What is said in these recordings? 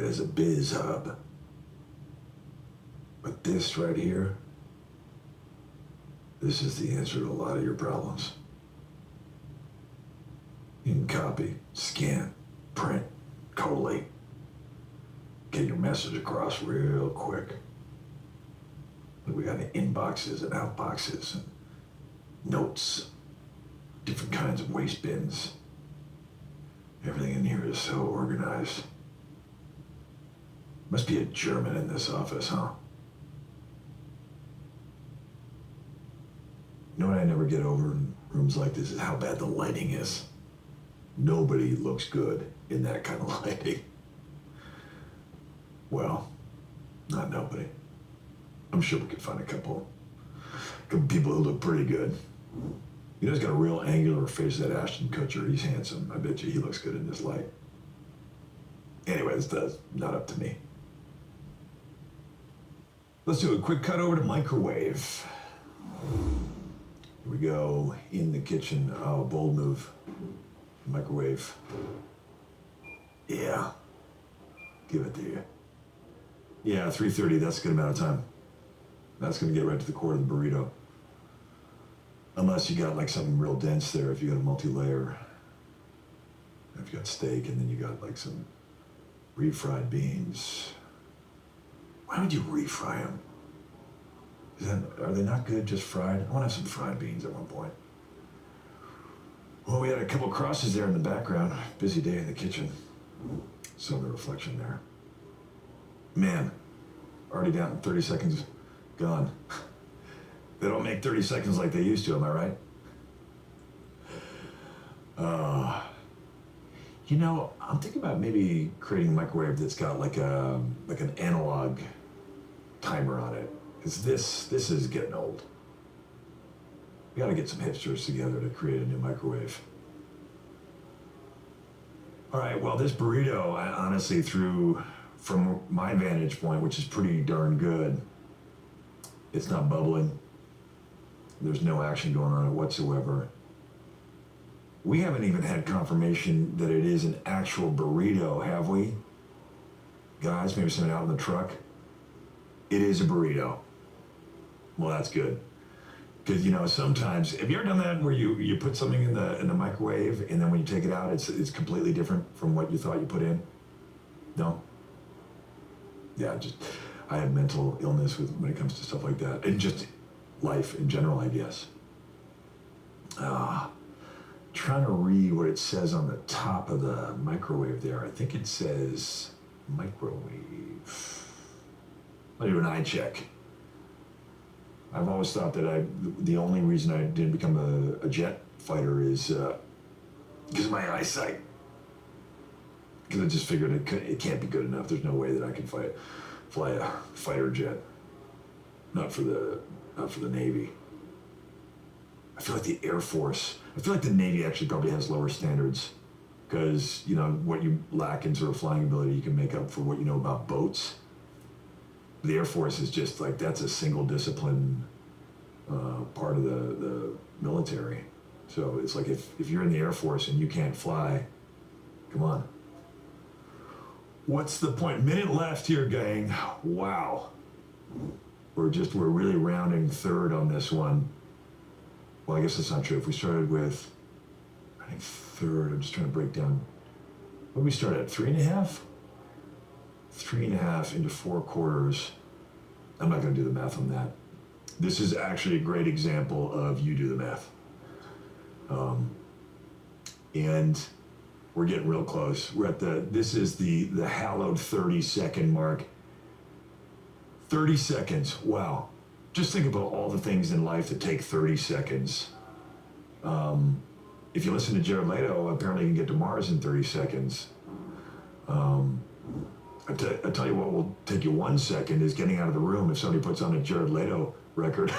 as a biz hub. But this right here, this is the answer to a lot of your problems. You can copy, scan, print, collate, get your message across real quick. We got inboxes and outboxes and notes, different kinds of waste bins. Everything in here is so organized. Must be a German in this office, huh? You know what I never get over in rooms like this is how bad the lighting is. Nobody looks good in that kind of lighting. Well, not nobody. I'm sure we could find a couple people who look pretty good. You know, he's got a real angular face, that Ashton Kutcher. He's handsome. I bet you he looks good in this light. Anyways, that's not up to me. Let's do a quick cut over to microwave. Here we go, in the kitchen. Oh, bold move. Microwave. Yeah. Give it to you. Yeah, 3:30, that's a good amount of time. That's gonna get right to the core of the burrito. Unless you got like something real dense there, if you got a multi-layer. If you got steak and then you got like some refried beans. Why would you refry them? Are they not good just fried? I want to have some fried beans at one point. Well, we had a couple crosses there in the background. Busy day in the kitchen. Some of the reflection there. Man, already down in 30 seconds, gone. They don't make 30 seconds like they used to, am I right? You know, I'm thinking about maybe creating a microwave that's got like an analog timer on it. Because this is getting old. We gotta get some hipsters together to create a new microwave. All right, well, this burrito, I honestly, from my vantage point, which is pretty darn good, it's not bubbling. There's no action going on it whatsoever. We haven't even had confirmation that it is an actual burrito, have we? Guys, maybe something out in the truck. It is a burrito. Well, that's good. Because, you know, sometimes, have you ever done that where you put something in the microwave and then when you take it out, it's completely different from what you thought you put in? No? Yeah, I have mental illness when it comes to stuff like that. And just life in general, I guess. Trying to read what it says on the top of the microwave there. I think it says microwave. I'll do an eye check. I've always thought that the only reason I didn't become a jet fighter is because of my eyesight. Because I just figured it can't be good enough. There's no way that I can fly a fighter jet. Not for the Navy. I feel like the Air Force, I feel like the Navy actually probably has lower standards because, you know, what you lack in sort of flying ability, you can make up for what you know about boats. The Air Force is just like, that's a single discipline part of the military. So it's like if you're in the Air Force and you can't fly, come on. What's the point? Minute left here, gang. Wow. We're really rounding third on this one. Well, I guess that's not true. If we started with, I think third, I'm just trying to break down. What did we start at, 3.5? 3.5 into 4 quarters. I'm not gonna do the math on that. This is actually a great example of you do the math. And we're getting real close. We're at this is the hallowed 30-second mark. 30 seconds, wow. Just think about all the things in life that take 30 seconds. If you listen to Jared Leto, apparently you can get to Mars in 30 seconds. I tell you what will take you 1 second is getting out of the room if somebody puts on a Jared Leto record.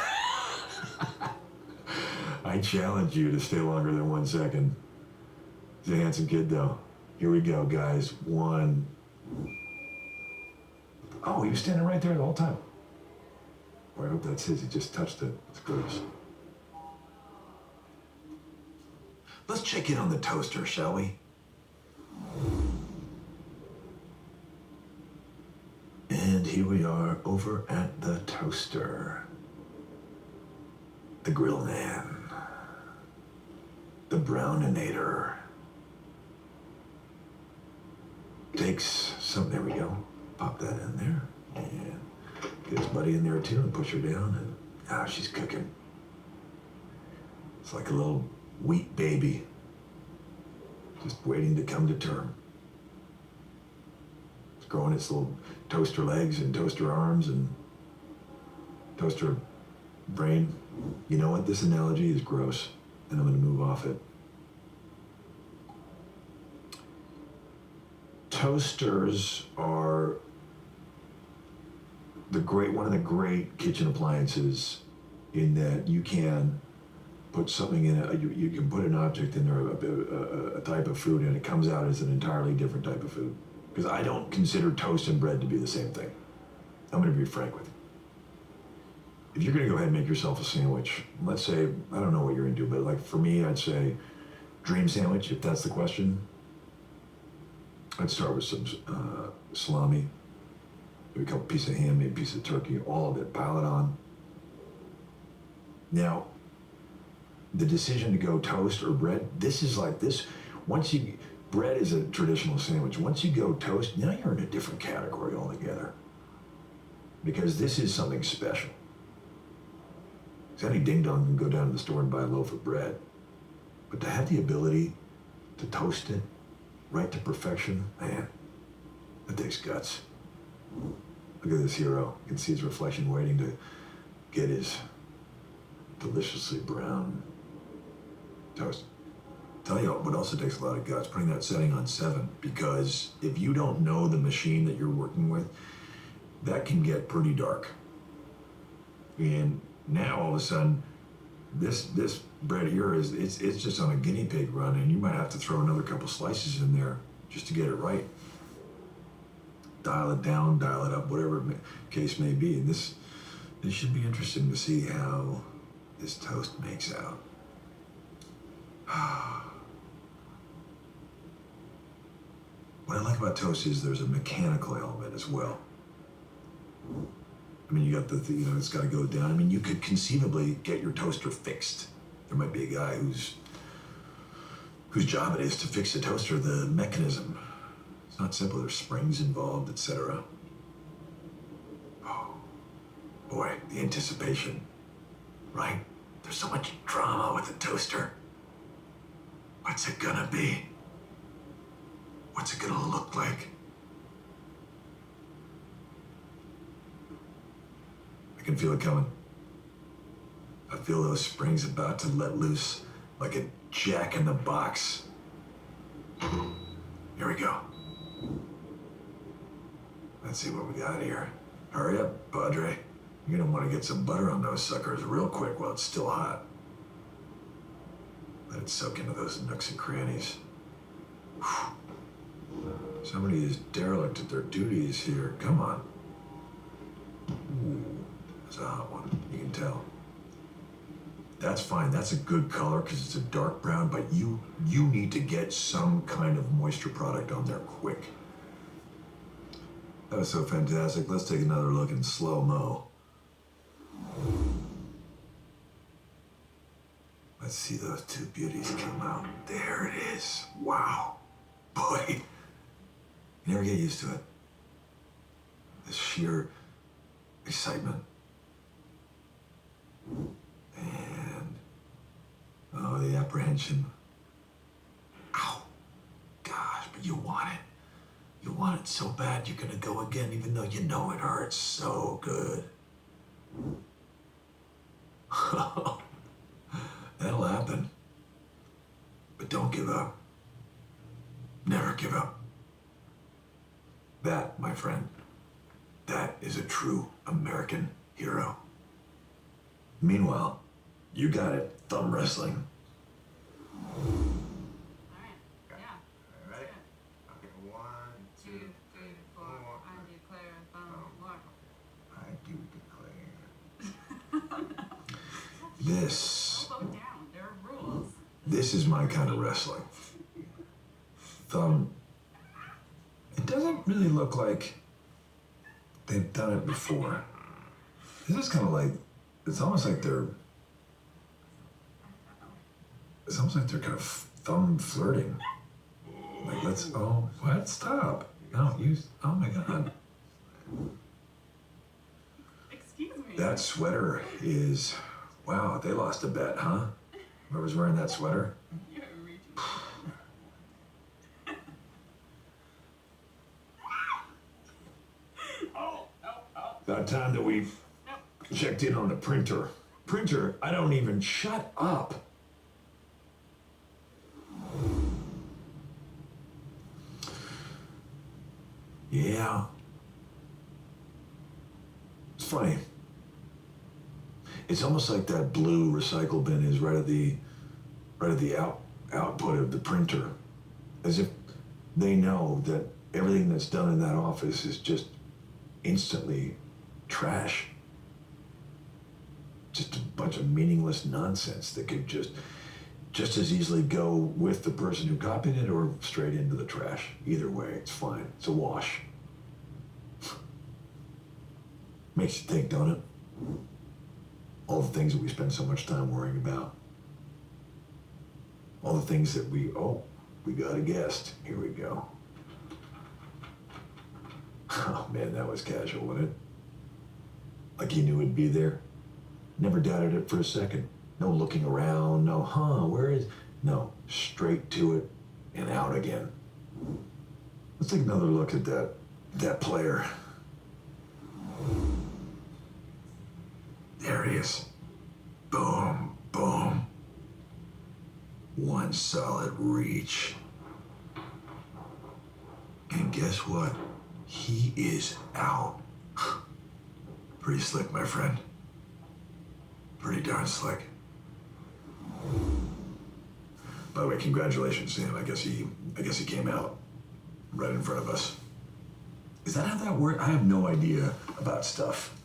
I challenge you to stay longer than 1 second. He's a handsome kid, though. Here we go, guys. 1. Oh, he was standing right there the whole time. Boy, I hope that's his. He just touched it. It's gross. Let's check in on the toaster, shall we? over at the toaster, the grill man, the browninator, takes some, there we go, pop that in there, and get his buddy in there too, and push her down, and she's cooking. It's like a little wheat baby, just waiting to come to term. It's growing its little toaster legs and toaster arms and toaster brain. You know what? This analogy is gross, and I'm going to move off it. Toasters are one of the great kitchen appliances in that you can put something in it, you can put an object in there, a type of food, and it comes out as an entirely different type of food. Because I don't consider toast and bread to be the same thing. I'm going to be frank with you. If you're going to go ahead and make yourself a sandwich, let's say, I don't know what you're into, but like for me, I'd say dream sandwich, if that's the question. I'd start with some salami, maybe a couple pieces of ham, maybe a piece of turkey, all of it, pile it on. Now, the decision to go toast or bread, this is like this. Bread is a traditional sandwich. Once you go toast, now you're in a different category altogether. Because this is something special. Because any ding-dong can go down to the store and buy a loaf of bread. But to have the ability to toast it right to perfection, man, that takes guts. Look at this hero. You can see his reflection waiting to get his deliciously brown toast. Tell you what also takes a lot of guts, putting that setting on 7, because if you don't know the machine that you're working with, that can get pretty dark. And now all of a sudden, this bread here it's just on a guinea pig run, and you might have to throw another couple slices in there just to get it right. Dial it down, dial it up, whatever case may be. And this should be interesting to see how this toast makes out. What I like about toast is there's a mechanical element as well. I mean, you got it's got to go down. I mean, you could conceivably get your toaster fixed. There might be a guy whose job it is to fix the toaster, the mechanism. It's not simple. There's springs involved, etc. Oh, boy, the anticipation, right? There's so much drama with the toaster. What's it gonna be? What's it gonna look like? I can feel it coming. I feel those springs about to let loose like a jack in the box. Here we go. Let's see what we got here. Hurry up, Padre. You're gonna want to get some butter on those suckers real quick while it's still hot. Let it soak into those nooks and crannies. Whew. Somebody is derelict at their duties here. Come on. Ooh, that's a hot one. You can tell. That's fine. That's a good color because it's a dark brown, but you need to get some kind of moisture product on there quick. That was so fantastic. Let's take another look in slow-mo. Let's see those two beauties come out. There it is. Wow. Boy. You never get used to it. This sheer excitement. And, oh, the apprehension. Ow. Gosh, but you want it. You want it so bad you're gonna go again even though you know it hurts so good. That'll happen. But don't give up. Never give up. That, my friend, that is a true American hero. Meanwhile, you got it, thumb wrestling. All right. Yeah. All right. Okay. 1, 2, 2, 3, 4. I declare thumb war. I do declare. This Don't vote down. There are rules. This is my kind of wrestling. Thumb. It doesn't really look like they've done it before. This is kind of like, it's almost like they're kind of thumb flirting. Like, oh, what? Stop. No, oh my God. Excuse me. That sweater is, wow, they lost a bet, huh? Whoever's wearing that sweater? You're reaching. About time that we checked in on the printer. Printer, I don't even shut up. Yeah. It's funny. It's almost like that blue recycle bin is right at the output of the printer. As if they know that everything that's done in that office is just instantly trash. Just a bunch of meaningless nonsense that could just as easily go with the person who copied it or straight into the trash. Either way, it's fine. It's a wash. Makes you think, don't it? All the things that we spend so much time worrying about. All the things that we got a guest. Here we go. Oh man, that was casual, wasn't it? Like he knew it'd be there. Never doubted it for a second. No looking around, no, where is? No, straight to it and out again. Let's take another look at that player. There he is. Boom, boom. One solid reach. And guess what? He is out. Pretty slick, my friend. Pretty darn slick. By the way, congratulations to him. I guess he came out right in front of us. Is that how that works? I have no idea about stuff.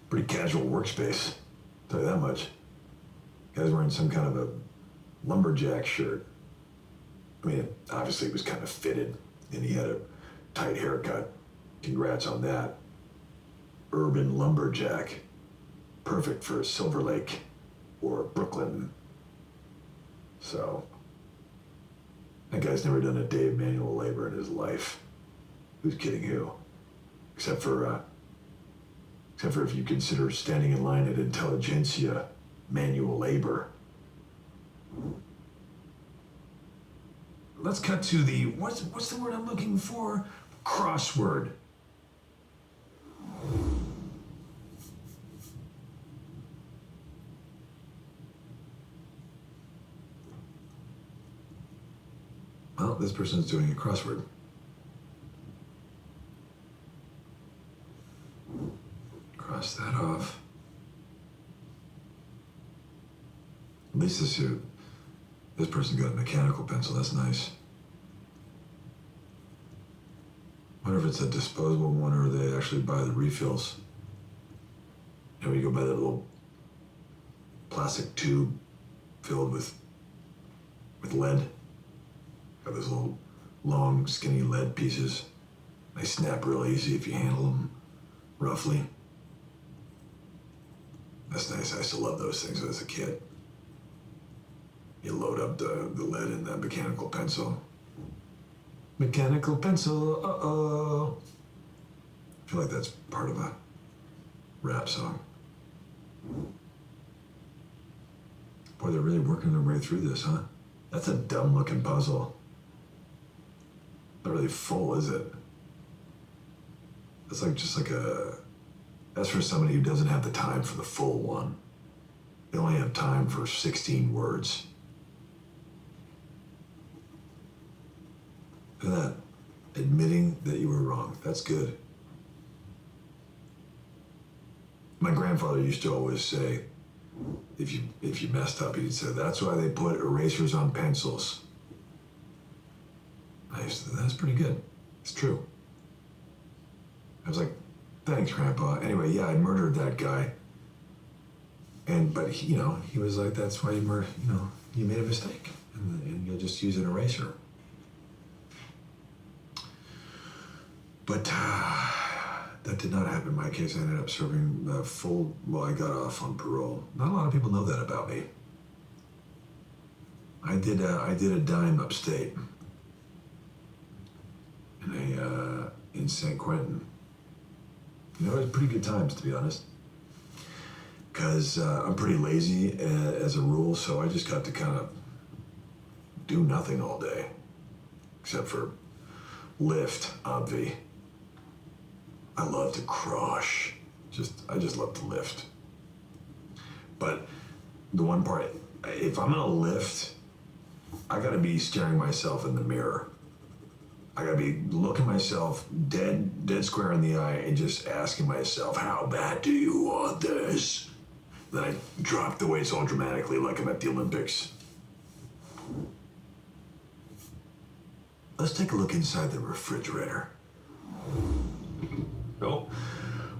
Pretty casual workspace. Tell you that much. Guy's wearing some kind of a lumberjack shirt. I mean, obviously it was kind of fitted, and he had a tight haircut. Congrats on that. Urban lumberjack. Perfect for Silver Lake or Brooklyn. So, that guy's never done a day of manual labor in his life. Who's kidding who? Except for if you consider standing in line at Intelligentsia manual labor. Let's cut to the, what's the word I'm looking for? Crossword. Well, this person's doing a crossword. Cross that off. At least this person got a mechanical pencil. That's nice. Wonder if it's a disposable one or they actually buy the refills. You know, you go buy that little plastic tube filled with lead. Got those little long, skinny lead pieces. They snap real easy if you handle them roughly. That's nice. I used to love those things as a kid. You load up the lead in that mechanical pencil. Mechanical pencil, uh-oh. I feel like that's part of a rap song. Boy, they're really working their way through this, huh? That's a dumb-looking puzzle. Not really full, is it? It's that's for somebody who doesn't have the time for the full one. They only have time for 16 words. Look at that. Admitting that you were wrong. That's good. My grandfather used to always say, if you messed up, he'd say, that's why they put erasers on pencils. I used to, that's pretty good. It's true. I was like, thanks, Grandpa. Anyway, yeah, I murdered that guy. But he was like, that's why you made a mistake. And you'll just use an eraser. But that did not happen in my case. I ended up serving I got off on parole. Not a lot of people know that about me. I did a dime upstate in San Quentin. You know, it was pretty good times, to be honest. Because I'm pretty lazy as a rule, so I just got to kind of do nothing all day. Except for lift, obvi. I love to crush. I just love to lift. But the one part, if I'm gonna lift, I gotta be staring myself in the mirror. I gotta be looking myself dead square in the eye and just asking myself, how bad do you want this? Then I drop the weights all dramatically like I'm at the Olympics. Let's take a look inside the refrigerator. Oh,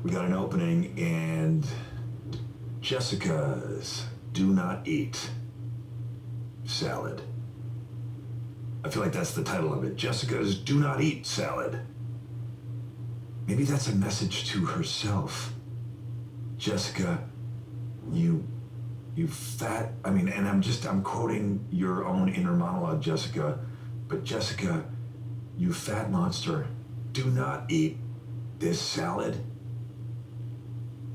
we got an opening, and Jessica's Do Not Eat Salad. I feel like that's the title of it. Jessica's Do Not Eat Salad. Maybe that's a message to herself. Jessica, you fat, and I'm quoting your own inner monologue, Jessica, but Jessica, you fat monster, do not eat this salad.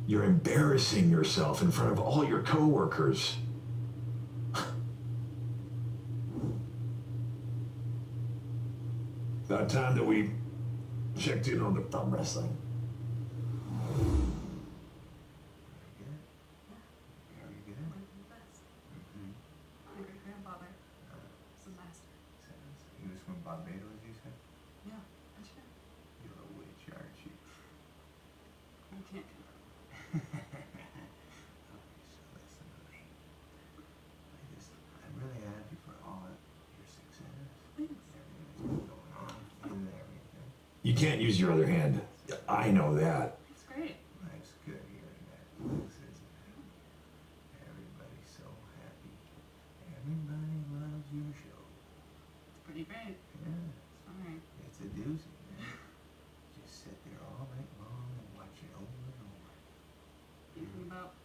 You're embarrassing yourself in front of all your coworkers. About time that we checked in on the thumb wrestling. Barbados, you said? Yeah, that's right. You're a witch, aren't you? I can't do that. Okay, so listen to me. I'm really happy for all of your success. Thanks. Everything that's been going on and everything. You can't use your other hand. I know that. That's great. Life's good hearing that, Alex, isn't it? Everybody's so happy. Everybody loves your show. It's pretty great. Yeah. Sorry. It's a doozy, man. Just sit there all night long and watch it over and over. Thinking about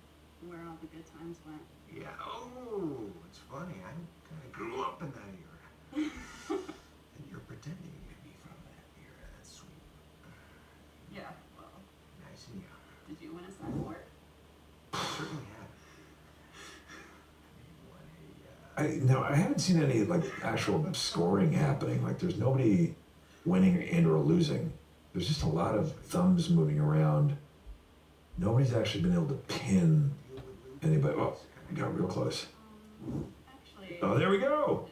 where all the good times went. Yeah, oh, it's funny. I kind of grew up in that era. And you're pretending to be from that era. That's sweet. Yeah, well, Nice and young. did you win a SAG award? I certainly have. You won No, I haven't seen any actual scoring happening. There's nobody winning and or losing. There's just a lot of thumbs moving around. Nobody's actually been able to pin anybody. Oh, we got real close. Actually. Oh, there we go.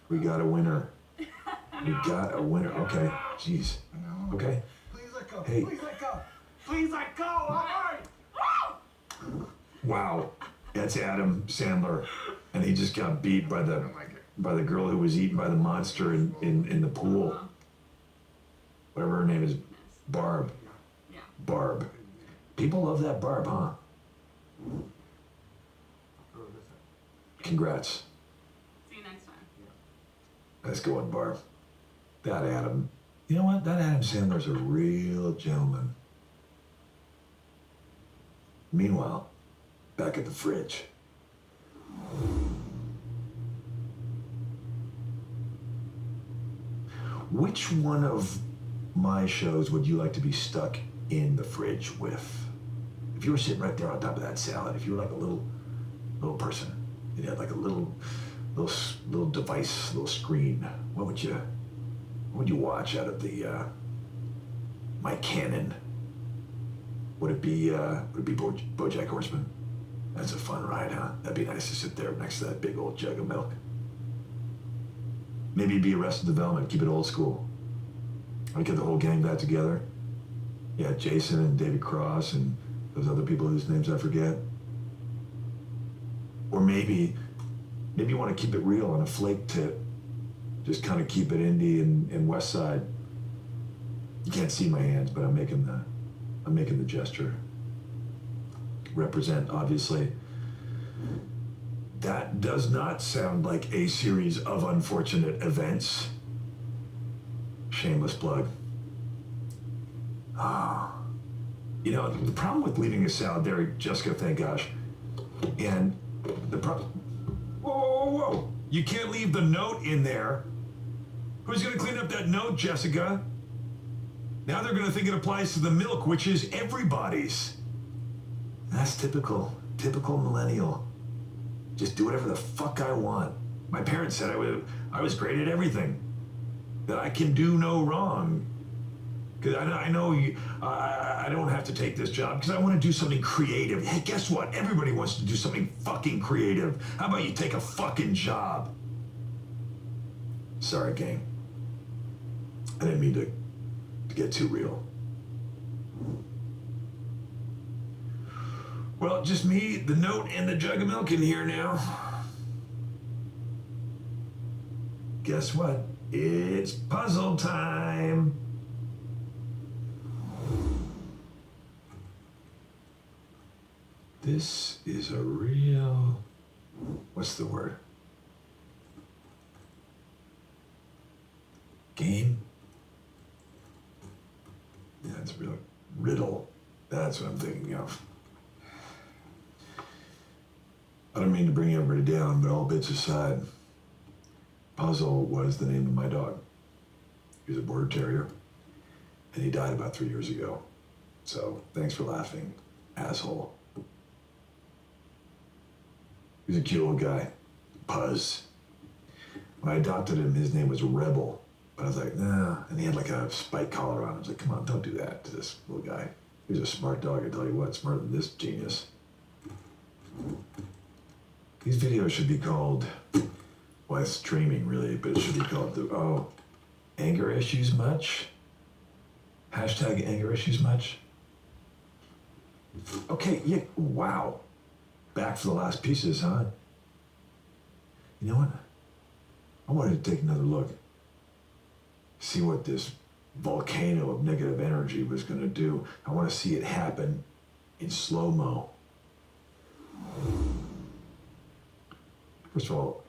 We got a winner. We got a winner. Okay. Jeez. No. Okay. Please let go. Hey. Please let go. Please let go. All right. Wow. That's Adam Sandler. And he just got beat by the girl who was eaten by the monster in the pool. Whatever her name is. Barb. Yeah. Barb. People love that Barb, huh? Congrats. See you next time. Nice going, Barb. That Adam. You know what? That Adam Sandler's a real gentleman. Meanwhile, back at the fridge. Which one of my shows would you like to be stuck in the fridge with? If you were sitting right there on top of that salad, if you were like a little person, and you had like a little device, little screen, what would you watch out of my canon? Would it be BoJack Horseman? That's a fun ride, huh? That'd be nice to sit there next to that big old jug of milk. Maybe it'd be Arrested Development, keep it old school. I'd get the whole gang back together. Yeah, Jason and David Cross and those other people whose names I forget. Or maybe you want to keep it real on a flake tip. Just kind of keep it indie and West Side. You can't see my hands, but I'm making the gesture. Represent, obviously. That does not sound like a series of unfortunate events. Shameless plug. You know, the problem with leaving a salad there, Jessica, thank gosh, and the problem... Whoa, whoa, whoa, whoa. You can't leave the note in there. Who's going to clean up that note, Jessica? Now they're going to think it applies to the milk, which is everybody's. That's typical millennial. Just do whatever the fuck I want. My parents said I was great at everything. That I can do no wrong. Because I know I don't have to take this job because I want to do something creative. Hey, guess what? Everybody wants to do something fucking creative. How about you take a fucking job? Sorry, gang. I didn't mean to get too real. Well, just me, the note, and the jug of milk in here now. Guess what? It's puzzle time. This is a real... What's the word? Game? Yeah, it's a real riddle. That's what I'm thinking of. I don't mean to bring everybody down, but all bits aside, Puzzle was the name of my dog. He was a border terrier, and he died about 3 years ago. So thanks for laughing, asshole. He was a cute little guy, Puzz. When I adopted him, his name was Rebel, but I was like, nah. And he had like a spike collar on. I was like, come on, don't do that to this little guy. He was a smart dog, I tell you what, smarter than this genius. These videos should be called, well, it's streaming really, but it should be called anger issues much? Hashtag anger issues much? Okay, yeah, wow. Back for the last pieces, huh? You know what? I wanted to take another look. See what this volcano of negative energy was going to do. I want to see it happen in slow-mo. First of all,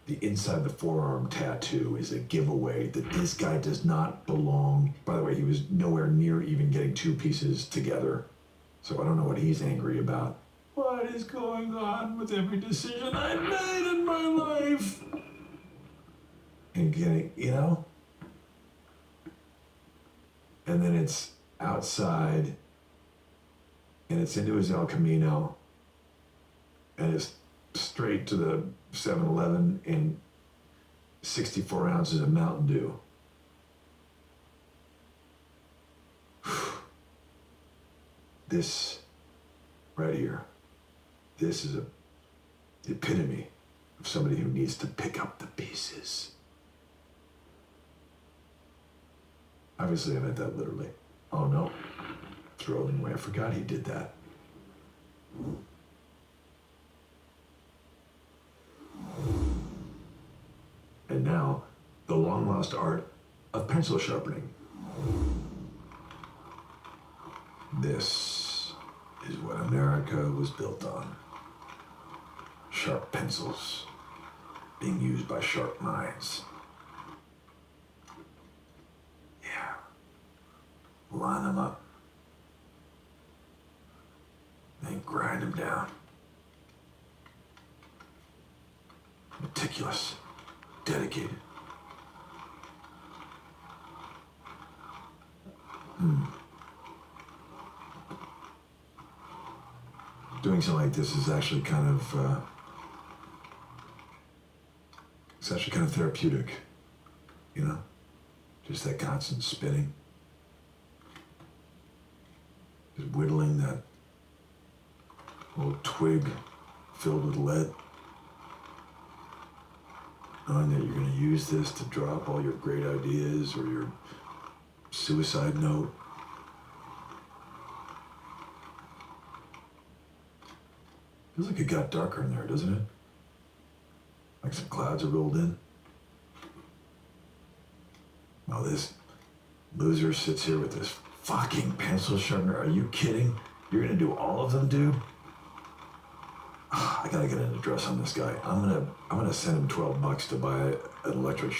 the inside the forearm tattoo is a giveaway that this guy does not belong. By the way, he was nowhere near even getting two pieces together. So I don't know what he's angry about. What is going on with every decision I've made in my life? And getting, you know? And then it's outside, and it's into his El Camino, and it's straight to the 7-Eleven and 64 ounces of Mountain Dew. This right here, this is the epitome of somebody who needs to pick up the pieces. Obviously, I meant that literally. Oh no, throw them away. I forgot he did that. And now, the long-lost art of pencil sharpening. This is what America was built on. Sharp pencils being used by sharp minds. Yeah. Line them up. Then grind them down. Meticulous. Dedicated. Doing something like this is actually kind of, it's actually kind of therapeutic, you know? Just that constant spinning. Just whittling that little twig filled with lead. Knowing that you're going to use this to drop all your great ideas or your suicide note. Feels like it got darker in there, doesn't it? Like some clouds are rolled in. Well, this loser sits here with this fucking pencil sharpener. Are you kidding? You're going to do all of them, dude? I gotta get an address on this guy. I'm gonna send him $12 to buy an electric